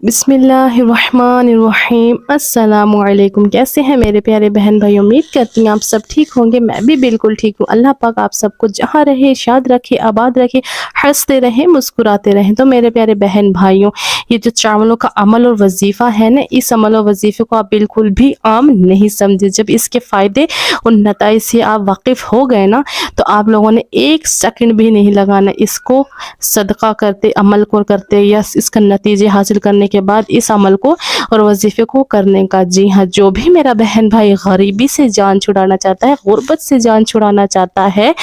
बिस्मिल्लाहिर्रहमानिर्रहीम। अस्सलाम वालेकुम। कैसे हैं मेरे प्यारे बहन भाई? उम्मीद करती हूँ आप सब ठीक होंगे। मैं भी बिल्कुल ठीक हूँ। अल्लाह पाक आप सबको जहाँ रहे शाद रखे, आबाद रखे, हंसते रहें, मुस्कुराते रहें। तो मेरे प्यारे बहन भाइयों, ये जो चावलों का अमल और वजीफ़ा है ना, इस अमल और वजीफ़े को आप बिल्कुल भी आम नहीं समझे। जब इसके फ़ायदे और नताइज से आप वाकिफ़ हो गए ना, तो आप लोगों ने एक सेकंड भी नहीं लगाना इसको सदका करते, अमल को करते या इसका नतीजे हासिल करने के बाद इस अमल को और वजीफे को करने का। जी हाँ, जो भी मेरा बहन भाई गरीबी से जान छुड़ाना चाहता है, गुर्बत से जान छुड़ाना चाहता है,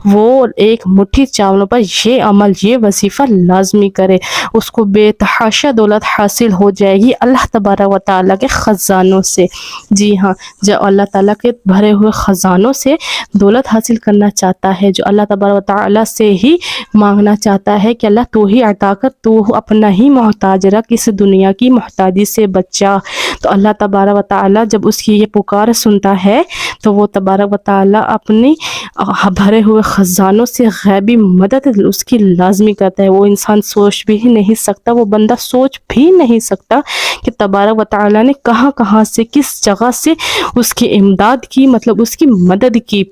वो एक मुट्ठी चावलों पर ये अमल, ये वजीफा लाजमी करे। उसको बेतहाशा दौलत हासिल हो जाएगी अल्लाह तबारक व तआला के ख़जानों से। जी हाँ, जो अल्लाह ताला के भरे हुए ख़जानों से दौलत हासिल करना चाहता है, जो अल्लाह तबारक व तआला से ही मांगना चाहता है कि अल्लाह तू ही अता कर, तू अपना ही मोहताज रख, इस दुनिया की मोहताजी से बचा। तो अल्लाह तबारक व तआला जब उसकी ये पुकार सुनता है, तो वो तबारक व तआला अपनी भरे हुए ख़जानों से गैबी मदद उसकी लाजमी करता है। वो इंसान सोच भी नहीं सकता, वो बंदा सोच भी नहीं सकता कि तबारक व तआला ने कहाँ कहाँ से, किस जगह से उसकी इमदाद की, मतलब उसकी मदद की,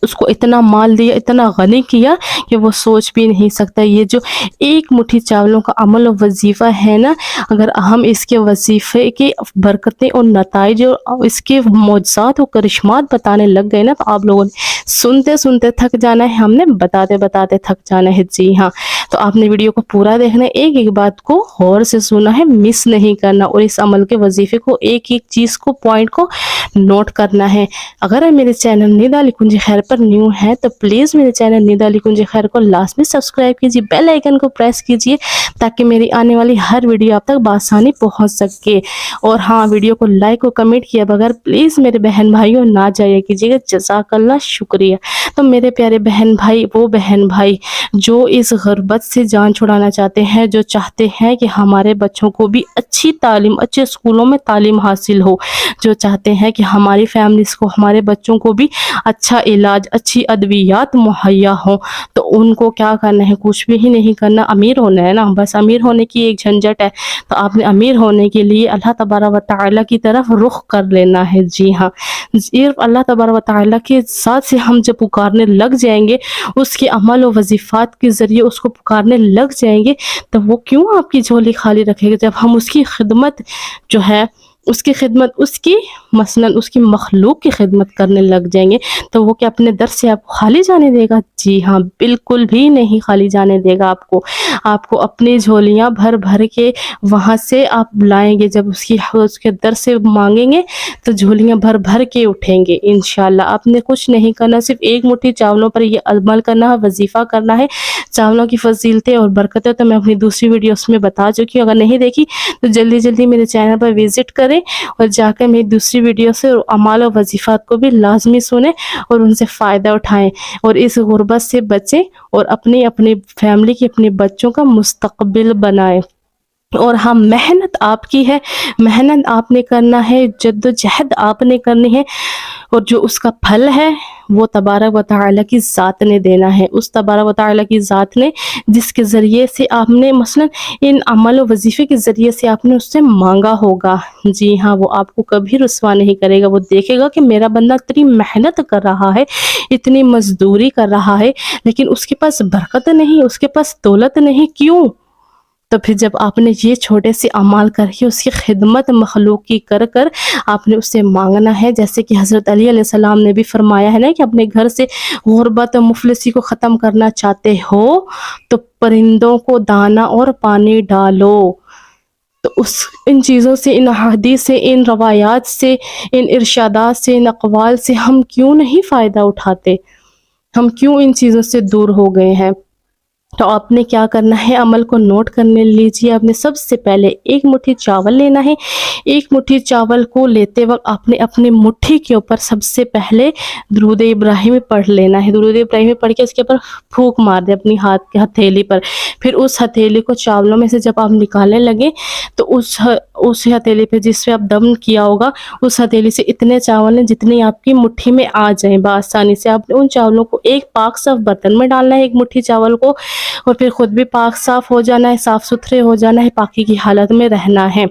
उसको इतना माल दिया, इतना गनी किया कि वो सोच भी नहीं सकता। ये जो एक मुट्ठी चावलों का अमल और वजीफ़ा है ना, अगर हम इसके वजीफ़े की बरकतें और नताइज और इसके मौजज़ात और करिश्मात बताने लग गए ना, तो आप लोगों ने सुनते सुनते थक जाना है, हमने बताते बताते थक जाना है। जी हाँ, तो आपने वीडियो को पूरा देखना है, एक एक बात को गौर से सुना है, मिस नहीं करना, और इस अमल के वजीफ़े को, एक एक चीज़ को, पॉइंट को नोट करना है। अगर आप मेरे चैनल निदा अली कुंजी खैर पर न्यू है तो प्लीज़ मेरे चैनल निदा अली कुंजी खैर को लाजमी सब्सक्राइब कीजिए, बेल आइकन को प्रेस कीजिए, ताकि मेरी आने वाली हर वीडियो आप तक बासानी पहुंच सके। और हाँ, वीडियो को लाइक और कमेंट किए बगैर प्लीज़ मेरे बहन भाइयों ना जाया कीजिएगा। जज़ाकल्लाह, शुक्रिया। तो मेरे प्यारे बहन भाई, वो बहन भाई जो इस गुर्बत से जान छुड़ाना चाहते हैं, जो चाहते हैं कि हमारे बच्चों को भी अच्छी तालीम, अच्छे स्कूलों में तालीम हासिल हो, जो चाहते हैं कि हमारी फैमिलीज़ को, हमारे बच्चों को भी अच्छा इलाज, अच्छी अद्वियात मुहैया हो, तो उनको क्या करना है? कुछ भी ही नहीं करना, अमीर होना है ना, बस अमीर होने की एक झंझट है। तो आपने अमीर होने के लिए अल्लाह तबारक व तआला की तरफ रुख कर लेना है। जी हाँ, सिर्फ अल्लाह तबारक व तआला के साथ से हम जब पुकारने लग जाएंगे, उसके अमल और वजीफ़ात के ज़रिए उसको पुकारने लग जाएंगे, तो वो क्यों आपकी झोली खाली रखेगा? जब हम उसकी खिदमत जो है, उसकी खिदमत, उसकी मसलन उसकी मखलूक की खिदमत करने लग जाएंगे, तो वो क्या अपने दर से आपको खाली जाने देगा? जी हाँ, बिल्कुल भी नहीं खाली जाने देगा आपको। आपको अपनी झोलियाँ भर भर के वहाँ से आप लाएंगे। जब उसके दर से मांगेंगे तो झोलियाँ भर भर के उठेंगे इंशाल्लाह। आपने कुछ नहीं करना, सिर्फ एक मुट्ठी चावलों पर ये अमल करना है, वजीफ़ा करना है। चावलों की फजीलतें और बरकतें तो मैं अपनी दूसरी वीडियोस में बता चुकी हूँ। अगर नहीं देखी तो जल्दी जल्दी मेरे चैनल पर विजिट करें और जाकर मेरी दूसरी वीडियो से अमाल और वजीफ़ात को भी लाजमी सुने और उनसे फ़ायदा उठाएं, और इस गुर्बत से बचें, और अपनी अपनी फैमिली की, अपने बच्चों का मुस्तकबिल बनाएं। और हाँ, मेहनत आपकी है, मेहनत आपने करना है, जद्दोजहद आपने करनी है, और जो उसका फल है वो तबारक व तआला की ज़ात ने देना है। उस तबारक व तआला की ज़ात ने, जिसके ज़रिए से आपने मसलन इन अमल व वजीफ़े के ज़रिए से आपने उससे मांगा होगा, जी हाँ, वो आपको कभी रुस्वा नहीं करेगा। वो देखेगा कि मेरा बंदा इतनी मेहनत कर रहा है, इतनी मजदूरी कर रहा है, लेकिन उसके पास बरकत नहीं, उसके पास दौलत नहीं, क्यों? तो फिर जब आपने ये छोटे से अमाल करके उसकी खिदमत मखलूक की कर कर आपने उससे मांगना है, जैसे कि हज़रत अली अलैहिस्सलाम ने भी फरमाया है ना कि अपने घर से गुर्बत और मुफलिसी को ख़त्म करना चाहते हो तो परिंदों को दाना और पानी डालो। तो उस इन चीज़ों से, इन हदीस से, इन रवायात से, इन इरशादात से, इन अक़वाल से हम क्यों नहीं फ़ायदा उठाते? हम क्यों इन चीज़ों से दूर हो गए हैं? तो आपने क्या करना है, अमल को नोट करने लीजिए। आपने सबसे पहले एक मुट्ठी चावल लेना है। एक मुट्ठी चावल को लेते वक्त आपने अपनी मुट्ठी के ऊपर सबसे पहले दुरूद इब्राहिमी पढ़ लेना है। दुरूद इब्राहिमी पढ़ के उसके ऊपर फूंक मार दे अपनी हाथ की हथेली पर। फिर उस हथेली को चावलों में से जब आप निकालने लगे तो उस हथेली पे जिस पे आप दम किया होगा उस हथेली से इतने चावल हैं जितने आपकी मुट्ठी में आ जाएं बआसानी से। आपने उन चावलों को एक पाक साफ बर्तन में डालना है, एक मुट्ठी चावल को, और फिर खुद भी पाक साफ हो जाना है, साफ सुथरे हो जाना है, पाकी की हालत में रहना है।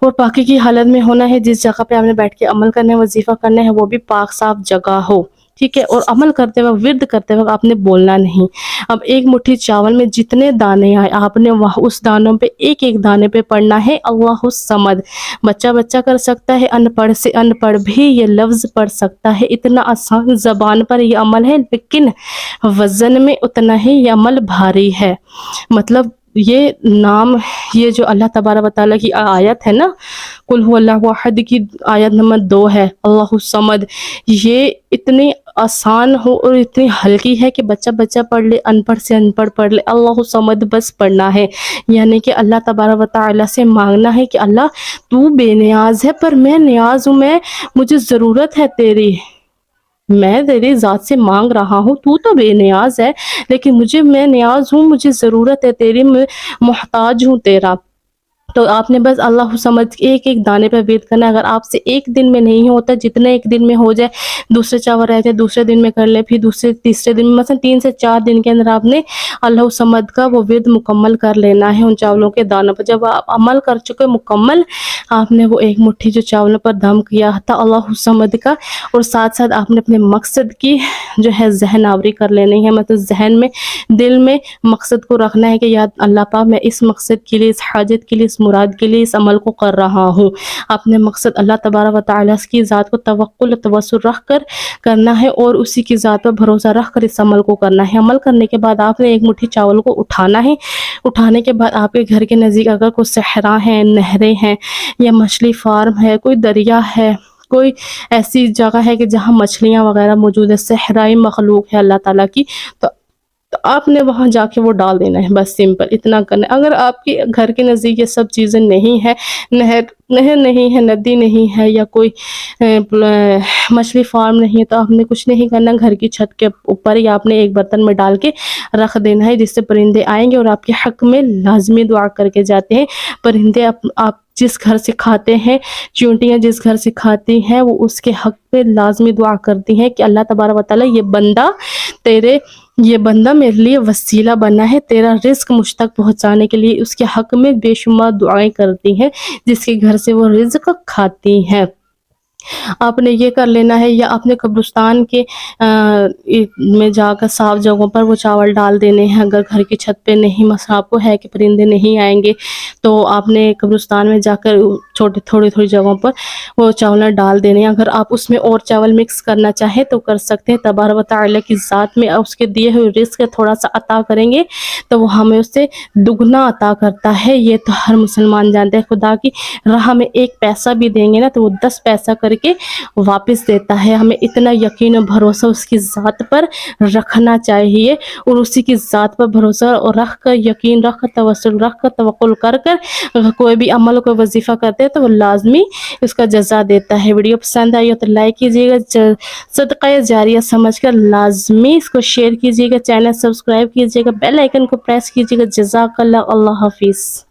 और पाकी की हालत में होना है, जिस जगह पे आपने बैठ के अमल करना है, वजीफा करना है, वो भी पाक साफ जगह हो, ठीक है। और अमल करते वक्त, विर्द करते वक्त आपने बोलना नहीं। अब एक मुट्ठी चावल में जितने दाने आए आपने वहाँ उस दानों पे एक एक दाने पे पढ़ना है अल्लाहु समद। बच्चा बच्चा कर सकता है, अनपढ़ से अनपढ़ भी ये लफ्ज़ पढ़ सकता है। इतना आसान ज़बान पर ये अमल है, लेकिन वज़न में उतना ही ये अमल भारी है। मतलब ये नाम, ये जो अल्लाह तबारक व तआला की आयत है ना, कुल हुवल्लाहु अहद की आयत नंबर 2 है, अल्लाहु समद, ये इतनी आसान हो और इतनी हल्की है कि बच्चा बच्चा पढ़ ले, अनपढ़ से अनपढ़ पढ़ ले। अल्लाहु समद बस पढ़ना है, यानी कि अल्लाह तबारक व तआला से मांगना है कि अल्लाह तू बेनियाज है पर मैं नियाज हूँ, मुझे ज़रूरत है तेरी, मैं तेरी ज़ात से मांग रहा हूँ, तू तो बेनियाज है लेकिन मैं नियाज हूँ, मुझे ज़रूरत है तेरी, मैं मोहताज हूँ तेरा। तो आपने बस अल्लाह समझ के एक एक दाने पर वेद करना है। अगर आपसे एक दिन में नहीं होता, जितने एक दिन में हो जाए, दूसरे चावल रहते दूसरे दिन में कर ले, फिर दूसरे तीसरे दिन में, मतलब 3 से 4 दिन के अंदर आपने अल्लाह समझ का वो वेद मुकम्मल कर लेना है उन चावलों के दानों पर। जब आप अमल कर चुके मुकम्मल, आपने वो एक मुट्ठी जो चावलों पर दम किया था अल्लाह समद का, और साथ साथ आपने अपने मकसद की जो है जहन आवरी कर लेनी है। मतलब जहन में, दिल में मकसद को रखना है कि याद अल्लाह पाक मैं इस मकसद के लिए, इस हाजत के लिए, इस मुराद के लिए इस अमल को कर रहा हूँ। अपने मकसद अल्लाह तबारक व तआला की ज़ात को तवक्कुल तवस्सुल रख कर करना है और उसी की ज़ात पर भरोसा रख कर इस अमल को करना है। अमल करने के बाद आपने एक मुट्ठी चावल को उठाना है। उठाने के बाद आपके घर के नज़दीक अगर कोई सहरा है, नहरें हैं, या मछली फार्म है, कोई दरिया है, कोई ऐसी जगह है कि जहाँ मछलियाँ वगैरह मौजूद है, सहराई मखलूक है अल्लाह ताला की, तो आपने वहाँ जाके वो डाल देना है। बस सिंपल इतना करना है। अगर आपके घर के नज़दीक ये सब चीज़ें नहीं है, नहर नहीं है, नदी नहीं है, या कोई मछली फार्म नहीं है, तो आपने कुछ नहीं करना, घर की छत के ऊपर ही आपने एक बर्तन में डाल के रख देना है, जिससे परिंदे आएंगे और आपके हक में लाजमी दुआ करके जाते हैं। परिंदे आप जिस घर से खाते हैं, चींटियाँ जिस घर से खाती हैं, वो उसके हक पे लाजमी दुआ करती हैं कि अल्लाह तबारक व तआला ये बंदा मेरे लिए वसीला बना है तेरा रिज़्क मुझ तक पहुँचाने के लिए। उसके हक में बेशुमार दुआएं करती हैं जिसके घर से वो रिज़्क खाती हैं। आपने ये कर लेना है, या अपने कब्रिस्तान के में जाकर साफ जगहों पर वो चावल डाल देने हैं। अगर घर की छत पे नहीं, मसला आपको है कि परिंदे नहीं आएंगे, तो आपने कब्रिस्तान में जाकर थोड़ी जगहों पर वो चावल डाल देने हैं। अगर आप उसमें और चावल मिक्स करना चाहें तो कर सकते हैं। तबारक व तआला की ज़ात में उसके दिए हुए रिज़्क थोड़ा सा अता करेंगे तो वो हमें उससे दुगना अता करता है। ये तो हर मुसलमान जानते हैं। खुदा की राह में 1 पैसा भी देंगे ना तो वो 10 पैसा करके वापस देता है। हमें इतना यकीन और भरोसा उसकी ज़ात पर रखना चाहिए, और उसी की ज़ात पर भरोसा और रख कर, यकीन रख कर, तवस्सुल रख कर, तवक्कुल कर कर अगर कोई भी अमल, कोई वजीफ़ा करते हैं तो वो लाजमी उसका जज़ा देता है। वीडियो पसंद आई हो तो लाइक कीजिएगा, सदक़ा जारिया समझकर लाजमी इसको शेयर कीजिएगा, चैनल सब्सक्राइब कीजिएगा, बेल आइकन को प्रेस कीजिएगा। जज़ाकल्लाह, अल्लाह हाफिज़।